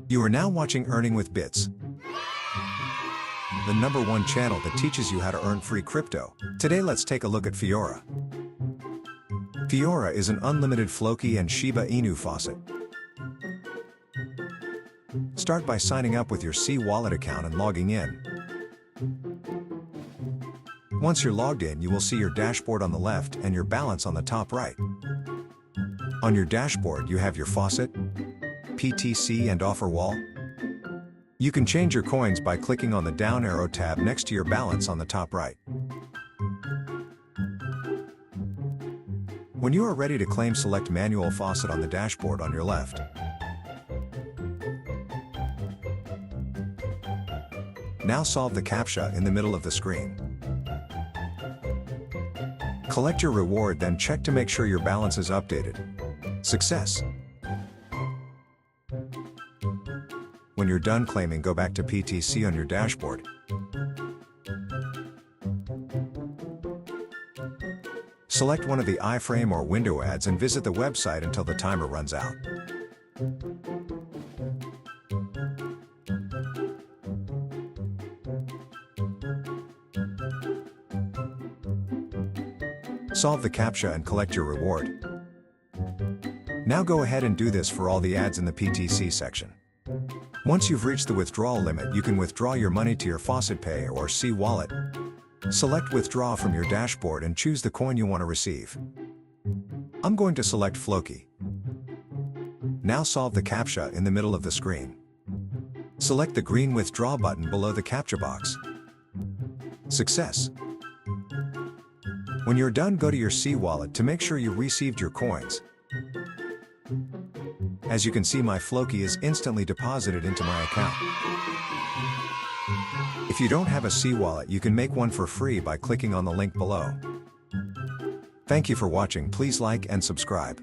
You are now watching Earning with Bits, the #1 channel that teaches you how to earn free crypto. Today let's take a look at Fiora. Fiora is an unlimited Floki and Shiba Inu faucet. Start by signing up with your C-Wallet account and logging in. Once you're logged in, you will see your dashboard on the left and your balance on the top right. On your dashboard, you have your faucet, PTC and offer wall. You can change your coins by clicking on the down arrow tab next to your balance on the top right. When you are ready to claim, select Manual Faucet on the dashboard on your left. Now solve the CAPTCHA in the middle of the screen. Collect your reward, then check to make sure your balance is updated. Success! When you're done claiming, go back to PTC on your dashboard. Select one of the iframe or window ads and visit the website until the timer runs out. Solve the CAPTCHA and collect your reward. Now go ahead and do this for all the ads in the PTC section. Once you've reached the withdrawal limit, you can withdraw your money to your Faucet Pay or C-Wallet. Select Withdraw from your dashboard and choose the coin you want to receive. I'm going to select Floki. Now solve the CAPTCHA in the middle of the screen. Select the green Withdraw button below the CAPTCHA box. Success! When you're done, go to your C-Wallet to make sure you received your coins. As you can see, my Floki is instantly deposited into my account. If you don't have a C-Wallet, you can make one for free by clicking on the link below. Thank you for watching. Please like and subscribe.